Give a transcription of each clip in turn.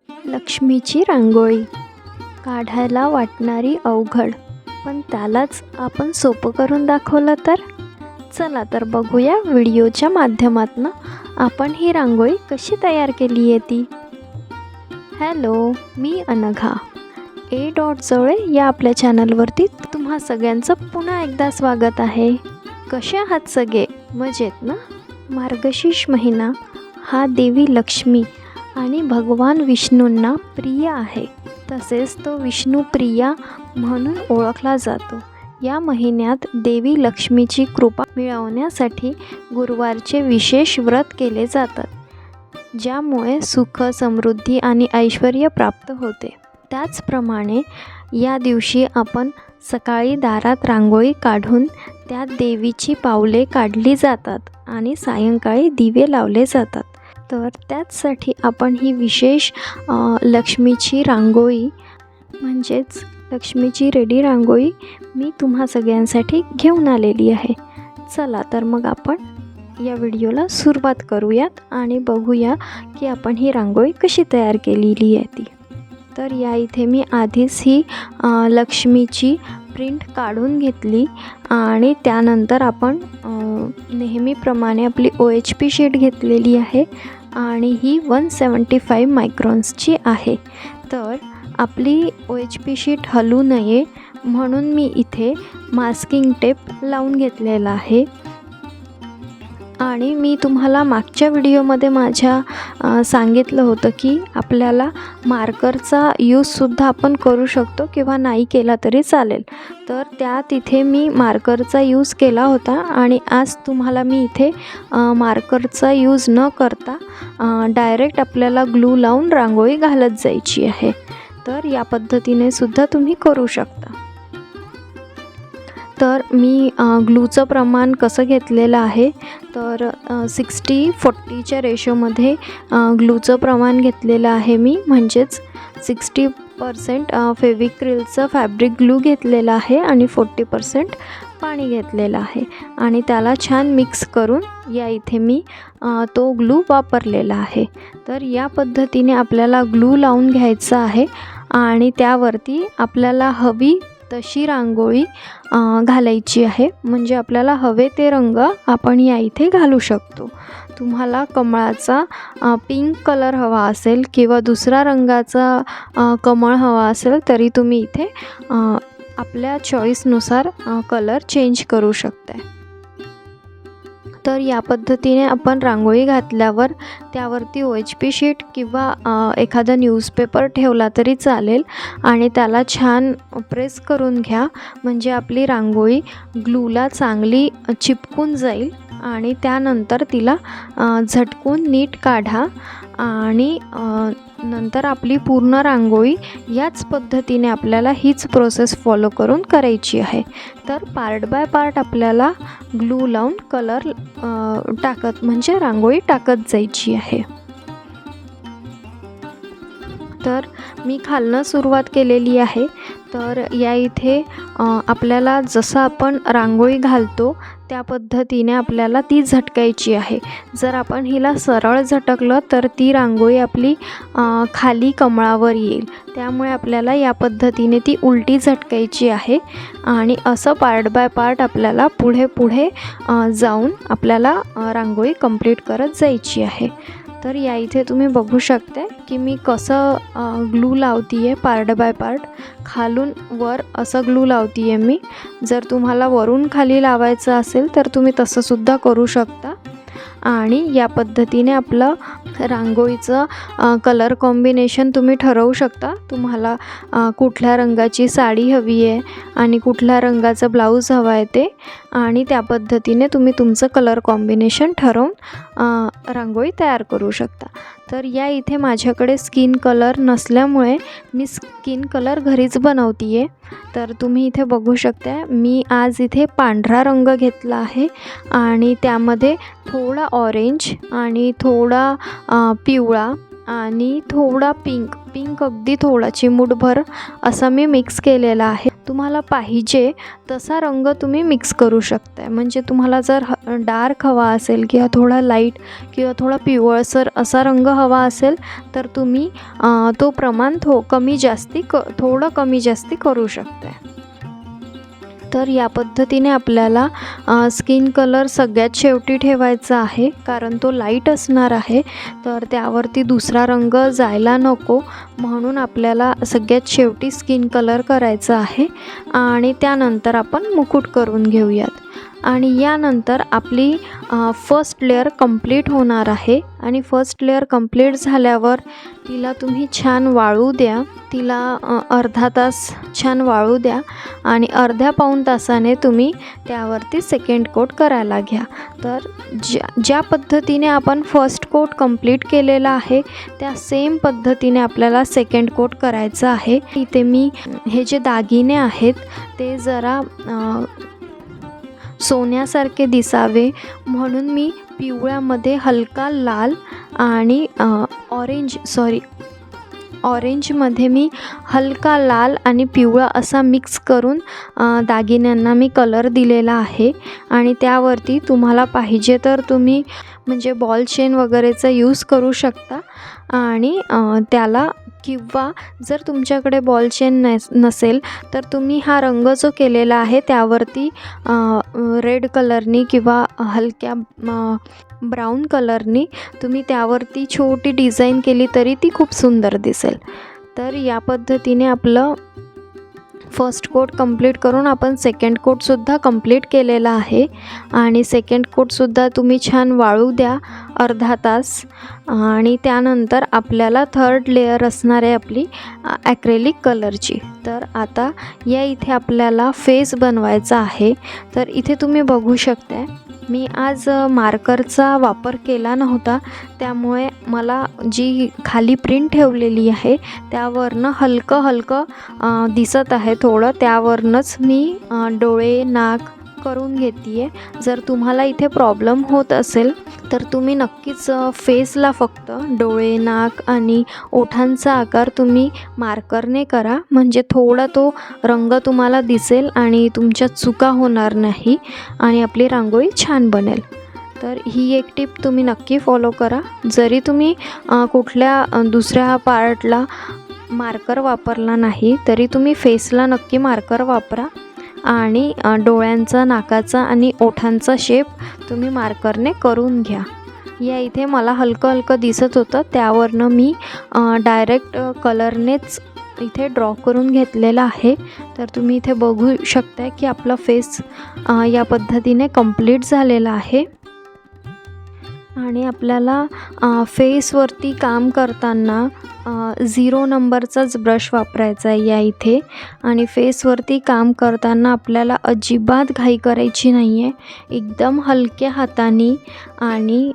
लक्ष्मीची रांगोळी काढायला वाटणारी अवघड, पण त्यालाच आपण सोपं करून दाखवलं तर. चला तर बघूया व्हिडिओच्या माध्यमातून आपण ही रांगोळी कशी तयार केली आहे ती. हॅलो, मी अनघा. ए डॉट जवळे या आपल्या चॅनलवरती तुम्हा सगळ्यांचं पुन्हा एकदा स्वागत आहे. कसे आहात सगळे? मजेत ना? मार्गशीर्ष महिना हा देवी लक्ष्मी आणि भगवान विष्णूंना प्रिय आहे. तसेच तो विष्णुप्रिया म्हणून ओळखला जातो. या महिन्यात देवी लक्ष्मीची कृपा मिळवण्यासाठी गुरुवारचे विशेष व्रत केले जातात, ज्यामुळे सुख, समृद्धी आणि ऐश्वर्य प्राप्त होते. त्याचप्रमाणे या दिवशी आपण सकाळी दारात रांगोळी काढून त्यात देवीची पावले काढली जातात आणि सायंकाळी दिवे लावले जातात. तर त्याचसाठी आपण ही विशेष लक्ष्मीची रांगोळी म्हणजेच लक्ष्मीची रेडी रांगोळी मी तुम्हा सगळ्यांसाठी घेऊन आलेली आहे. चला तर मग आपण या व्हिडिओला सुरुवात करूयात आणि बघूया की आपण ही रांगोळी कशी तयार केलेली आहे ती. तर या इथे मी आधीच ही लक्ष्मीची प्रिंट काढून घेतली आणि त्यानंतर आपण नेहमीप्रमाणे आपली OHP शीट घेतलेली आहे आणि ही 175 मायक्रॉन्सची आहे. तर आपली OHP शीट हलू नये म्हणून मी इथे मास्किंग टेप लावून घेतलेला आहे. आणि मी तुम्हाला मागच्या व्हिडिओमध्ये माझ्या सांगितलं होतं की आपल्याला मार्करचा यूजसुद्धा आपण करू शकतो किंवा नाही केला तरी चालेल. तर त्यात इथे मी मार्करचा यूज केला होता आणि आज तुम्हाला मी इथे मार्करचा यूज न करता डायरेक्ट आपल्याला ग्लू लावून रांगोळी घालत जायची आहे. तर या पद्धतीने सुद्धा तुम्ही करू शकता. तर मी ग्लूचं प्रमाण कसं घेतलेलं आहे तर 60-40च्या रेशोमध्ये ग्लूचं प्रमाण घेतलेलं आहे मी. म्हणजेच 60% फेविक्रिलचं फॅब्रिक ग्लू घेतलेलं आहे आणि 40% पाणी घेतलेलं आहे आणि त्याला छान मिक्स करून या इथे मी तो ग्लू वापरलेला आहे. तर या पद्धतीने आपल्याला ग्लू लावून घ्यायचं आहे आणि त्यावरती आपल्याला हवी तशी रांगोळी घालायची आहे. म्हणजे आपल्याला हवे ते रंग आपण या इथे घालू शकतो. तुम्हाला कमळाचा पिंक कलर हवा असेल किंवा दुसऱ्या रंगाचा कमळ हवा असेल तरी तुम्ही इथे आपल्या चॉईसनुसार कलर चेंज करू शकता. तर या पद्धतीने आपण रांगोळी घातल्यावर त्यावरती OHP शीट किंवा एखादा न्यूजपेपर ठेवला तरी चालेल आणि त्याला छान प्रेस करून घ्या. म्हणजे आपली रांगोळी ग्लूला चांगली चिपकून जाईल आणि त्यानंतर तिला झटकून नीट काढा आणि नंतर आपली पूर्ण रांगोळी याच पद्धतीने आपल्याला हीच प्रोसेस फॉलो करून करायची आहे. तर पार्ट बाय पार्ट आपल्याला ग्लू लावून कलर टाकत म्हणजे रांगोळी टाकत जायची आहे. तर मी खालनं सुरुवात केलेली आहे. तर या इथे आपल्याला जसं आपण रांगोळी घालतो त्या पद्धतीने आपल्याला ती झटकायची आहे. जर आपण हिला सरळ झटकलं तर ती रांगोळी आपली खाली कमळावर येईल. त्यामुळे आपल्याला या पद्धतीने ती उलटी झटकायची आहे आणि असं पार्ट बाय पार्ट आपल्याला पुढे जाऊन आपल्याला रांगोळी कंप्लीट करत जायची आहे. तर या इथे तुम्ही बघू शकता की मी कसं ग्लू लावती आहे. पार्ट बाय पार्ट खालून वर असं ग्लू लावती आहे मी. जर तुम्हाला वरून खाली लावायचं असेल तर तुम्ही तसंसुद्धा करू शकता. आणि या पद्धतीने आपलं रांगोळीचं कलर कॉम्बिनेशन तुम्ही ठरवू शकता. तुम्हाला कुठल्या रंगाची साडी हवी आहे आणि कुठल्या रंगाचं ब्लाऊज हवं आहे ते, आणि त्या पद्धतीने तुम्ही तुमचं कलर कॉम्बिनेशन ठरवून रांगोळी तयार करू शकता. तर या इथे माझ्याकडे स्किन कलर नसल्यामुळे मी स्किन कलर घरीच बनवती आहे. तर तुम्ही इथे बघू शकता मी आज इथे पांढरा रंग घेतला आहे आणि त्यामध्ये थोडा ऑरेंज आणि थोडा पिवळा आणि थोडा पिंक अगदी थोडा चिमूटभर असा मी मिक्स केलेला आहे. तुम्हाला पाहिजे तसा रंग तुम्ही मिक्स करू शकता. म्हणजे तुम्हाला जर डार्क हवा असेल किंवा थोडा लाईट किंवा थोडा पिवळसर असा रंग हवा असेल तर तुम्ही तो प्रमाण थोडं कमी जास्ती करू शकता. तर या पद्धतीने आपल्याला स्किन कलर सगळ्यात शेवटी ठेवायचा आहे, कारण तो लाईट असणार आहे. तर त्यावरती दुसरा रंग जायला नको म्हणून आपल्याला सगळ्यात शेवटी स्किन कलर करायचा आहे. आणि त्यानंतर आपण मुकुट करून घेऊयात. आणि यानंतर आपली फर्स्ट लेअर कंप्लीट होणार आहे. आणि फर्स्ट लेअर कंप्लीट झाल्यावर तिला तुम्ही छान वाळू द्या. तिला अर्धा तास छान वाळू द्या आणि अर्ध्या पाऊण तासाने तुम्ही त्यावरती सेकंड कोट करायला घ्या. तर ज्या पद्धतीने आपण फर्स्ट कोट कंप्लीट केलेला आहे त्या सेम पद्धतीने आपल्याला सेकंड कोट करायचं आहे. इथे मी हे जे दागिने आहेत ते जरा सोन्यासारखे दिसावे म्हणून मी पिवळ्यामध्ये हलका लाल आणि ऑरेंजमध्ये मी हलका लाल आणि पिवळा असा मिक्स करून दागिन्यांना मी कलर दिलेला आहे. आणि त्यावरती तुम्हाला पाहिजे तर तुम्ही म्हणजे बॉल चेन वगैरेचा यूज करू शकता. आणि त्याला किंवा जर तुमच्याकडे बॉल चेन नसेल तर तुम्ही हा रंग जो केलेला आहे त्यावरती रेड कलरनी किंवा हलक्या ब्राऊन कलरनी तुम्ही त्यावरती छोटी डिझाईन केली तरी ती खूप सुंदर दिसेल. तर या पद्धतीने आपलं फर्स्ट कोट कंप्लीट करून आपण सेकंड कोटसुद्धा कंप्लीट केलेला आहे. आणि सेकंड कोटसुद्धा तुम्ही छान वाळू द्या अर्धा तास. आणि त्यानंतर आपल्याला थर्ड लेअर असणार आहे आपली ॲक्रेलिक कलरची. तर आता या इथे आपल्याला फेस बनवायचा आहे. तर इथे तुम्ही बघू शकता मी आज मार्करचा वापर केला नव्हता, त्यामुळे मला जी खाली प्रिंट ठेवलेली आहे त्यावरनं हलकं दिसत आहे थोडं, त्यावरनंच मी डोळे नाक करून घेते आहे. जर तुम्हाला इथे प्रॉब्लेम होत असेल तर तुम्ही नक्कीच फेसला फक्त डोळे नाक आणि ओठांचा आकार तुम्ही मार्करने करा, म्हणजे थोडा तो रंग तुम्हाला दिसेल आणि तुमच्या चुका होणार नाही आणि आपली रांगोळी छान बनेल. तर ही एक टिप तुम्ही नक्की फॉलो करा. जरी तुम्ही कुठल्या दुसऱ्या पार्टला मार्कर वापरला नाही तरी तुम्ही फेसला नक्की मार्कर वापरा. आणि डोळ्यांचा नाकाचा आणि ओठांचा शेप तुम्ही मार्करने करून घ्या. या इथे मला हलकं दिसत होतं, त्यावरनं मी डायरेक्ट कलरनेच इथे ड्रॉ करून घेतलेला आहे. तर तुम्ही इथे बघू शकता की आपला फेस या पद्धतीने कंप्लीट झालेला आहे. आणि आपल्याला फेसवरती काम करताना 0 नंबरचाच ब्रश वापरायचा आहे या इथे. आणि फेसवरती काम करताना आपल्याला अजिबात घाई करायची नाही आहे. एकदम हलक्या हाताने आणि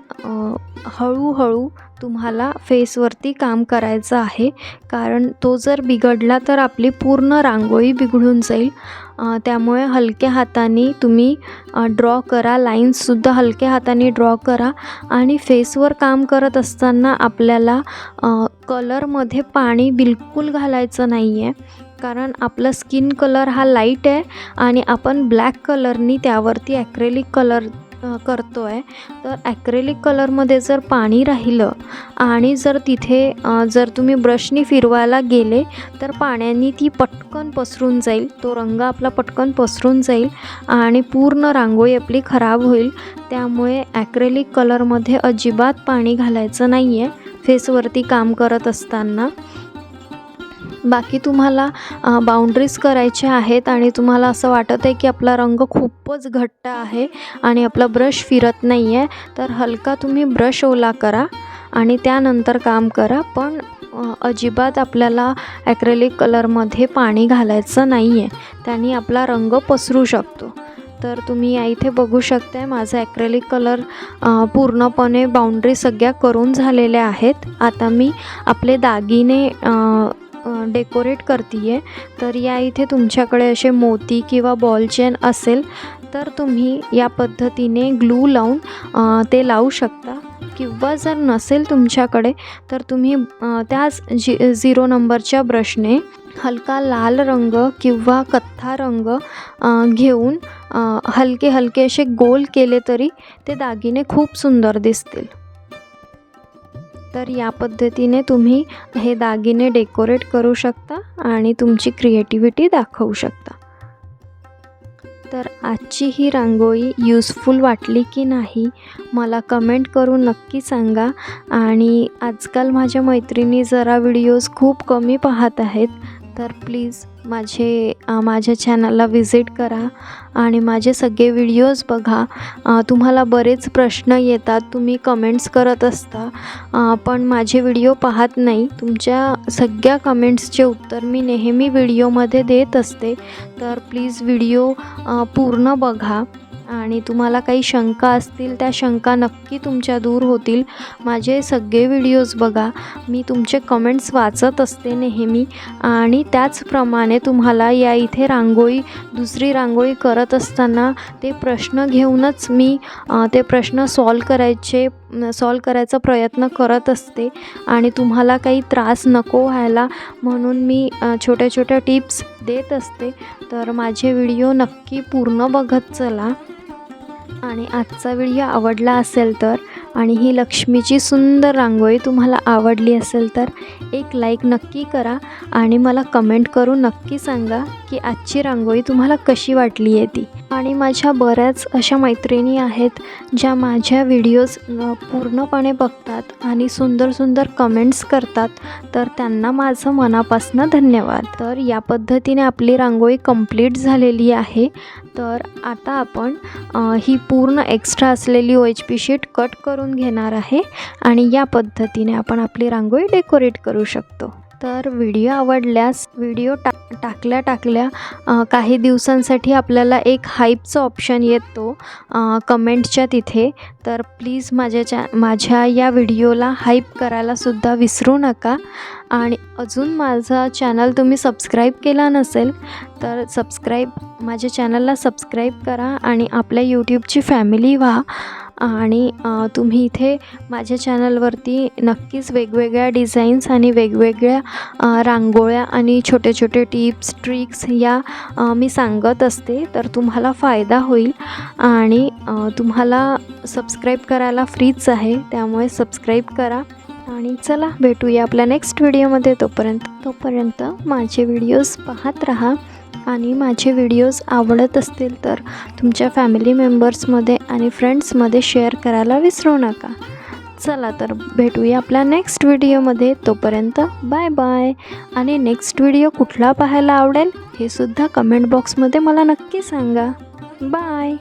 हळूहळू तुम्हाला फेसवरती काम करायचं आहे, कारण तो जर बिघडला तर आपली पूर्ण रांगोळी बिघडून जाईल. त्यामुळे हलक्या हाताने तुम्ही ड्रॉ करा, लाईन्ससुद्धा हलक्या हाताने ड्रॉ करा. आणि फेसवर काम करत असताना आपल्याला कलरमध्ये पाणी बिलकुल घालायचं नाही आहे, कारण आपला स्किन कलर हा लाईट आहे आणि आपण ब्लॅक कलरनी त्यावरती ॲक्रेलिक कलर करतो आहे. तर ॲक्रेलिक कलरमध्ये जर पाणी राहिलं आणि जर तिथे जर तुम्ही ब्रशनी फिरवायला गेले तर पाण्याने ती पटकन पसरून जाईल, तो रंग आपला पटकन पसरून जाईल आणि पूर्ण रांगोळी आपली खराब होईल. त्यामुळे ॲक्रेलिक कलरमध्ये अजिबात पाणी घालायचं नाही आहे फेसवरती काम करत असताना. बाकी तुम्हाला बाउंड्रीज करायच्या आहेत आणि तुम्हाला असं वाटत आहे की आपला रंग खूपच घट्ट आहे आणि आपला ब्रश फिरत नाही आहे, तर हलका तुम्ही ब्रश ओला करा आणि त्यानंतर काम करा. पण अजिबात आपल्याला ॲक्रेलिक कलरमध्ये पाणी घालायचं नाही आहे, त्याने आपला रंग पसरू शकतो. तर तुम्ही या इथे बघू शकताय माझा ॲक्रेलिक कलर पूर्णपणे बाउंड्री सगळ्या करून झालेल्या आहेत. आता मी आपले दागिने डेकोरेट करते आहे. तर या इथे तुमच्याकडे असे मोती किंवा बॉल चेन असेल तर तुम्ही या पद्धतीने ग्लू लावून ते लावू शकता किंवा जर नसेल तुमच्याकडे तर तुम्ही त्याच 0 नंबरच्या ब्रशने हलका लाल रंग किंवा कथ्था रंग घेऊन हलके हलके असे गोल केले तरी ते दागिने खूप सुंदर दिसतील. तर या पद्धतीने तुम्ही हे दागिने डेकोरेट करू शकता आणि तुमची क्रिएटिव्हिटी दाखवू शकता. तर आजची ही रांगोळी युजफुल वाटली की नाही मला कमेंट करून नक्की सांगा. आणि आजकाल माझ्या मैत्रिणी जरा व्हिडिओज खूप कमी पाहत आहेत, तर प्लीज माझ्या चॅनलला व्हिजिट करा आणि माझे सगळे व्हिडिओज बघा. तुम्हाला बरेच प्रश्न येतात, तुम्ही कमेंट्स करत असता पण माझे व्हिडिओ पाहत नाही. तुमच्या सगळ्या कमेंट्सचे उत्तर मी नेहमी व्हिडिओमध्ये देत असते. तर प्लीज व्हिडिओ पूर्ण बघा आणि तुम्हाला काही शंका असतील त्या शंका नक्की तुमच्या दूर होतील. माझे सगळे व्हिडिओज बघा, मी तुमचे कमेंट्स वाचत असते नेहमी आणि त्याचप्रमाणे तुम्हाला या इथे दुसरी रांगोळी करत असताना ते प्रश्न घेऊनच मी ते प्रश्न सॉल्व करायचा प्रयत्न करत असते आणि तुम्हाला काही त्रास नको व्हायला म्हणून मी छोट्या छोट्या टिप्स देत असते. तर माझे व्हिडिओ नक्की पूर्ण बघत चला. आणि आजचा व्हिडिओ आवडला असेल तर आणि ही लक्ष्मीची सुंदर रांगोळी तुम्हाला आवडली असेल तर एक लाईक नक्की करा आणि मला कमेंट करून नक्की सांगा की आजची रांगोळी तुम्हाला कशी वाटली आहे ती. आणि माझ्या बऱ्याच अशा मैत्रिणी आहेत ज्या माझ्या व्हिडिओज पूर्णपणे बघतात आणि सुंदर सुंदर कमेंट्स करतात, तर त्यांना माझं मनापासून धन्यवाद. तर या पद्धतीने आपली रांगोळी कंप्लीट झालेली आहे. तर आता आपण ही पूर्ण एक्स्ट्रा असलेली OHP शीट कट करून घेणार आहे आणि या पद्धतीने आपण आपली रांगोळी डेकोरेट करू शकतो. तर व्हिडिओ आवडल्यास व्हिडिओ टाकल्या काही दिवसांसाठी आपल्याला एक हाईपचा ऑप्शन येतो कमेंटच्या तिथे. तर प्लीज माझ्या या व्हिडिओला हाईप करायलासुद्धा विसरू नका. आणि अजून माझा चॅनल तुम्ही सबस्क्राईब केला नसेल तर माझ्या चॅनलला सबस्क्राईब करा आणि आपल्या यूट्यूबची फॅमिली व्हा. आणि तुम्ही इथे माझ्या चॅनलवरती नक्कीच वेगवेगळ्या डिझाईन्स आणि वेगवेगळ्या रांगोळ्या आणि छोटे छोटे टिप्स ट्रिक्स या मी सांगत असते. तर तुम्हाला फायदा होईल आणि तुम्हाला सबस्क्राईब करायला फ्रीच आहे, त्यामुळे सबस्क्राईब करा. आणि चला भेटूया आपल्या नेक्स्ट व्हिडिओमध्ये. तोपर्यंत माझे व्हिडिओज पाहत राहा आणि माझे व्हिडिओज आवडत असतील तर तुमच्या फॅमिली मेंबर्समध्ये आणि फ्रेंड्समध्ये शेअर करायला विसरू नका. चला तर भेटूया आपल्या नेक्स्ट व्हिडिओमध्ये. तोपर्यंत बाय बाय. आणि नेक्स्ट व्हिडिओ कुठला पाहायला आवडेल हे सुद्धा कमेंट बॉक्समध्ये मला नक्की सांगा. बाय.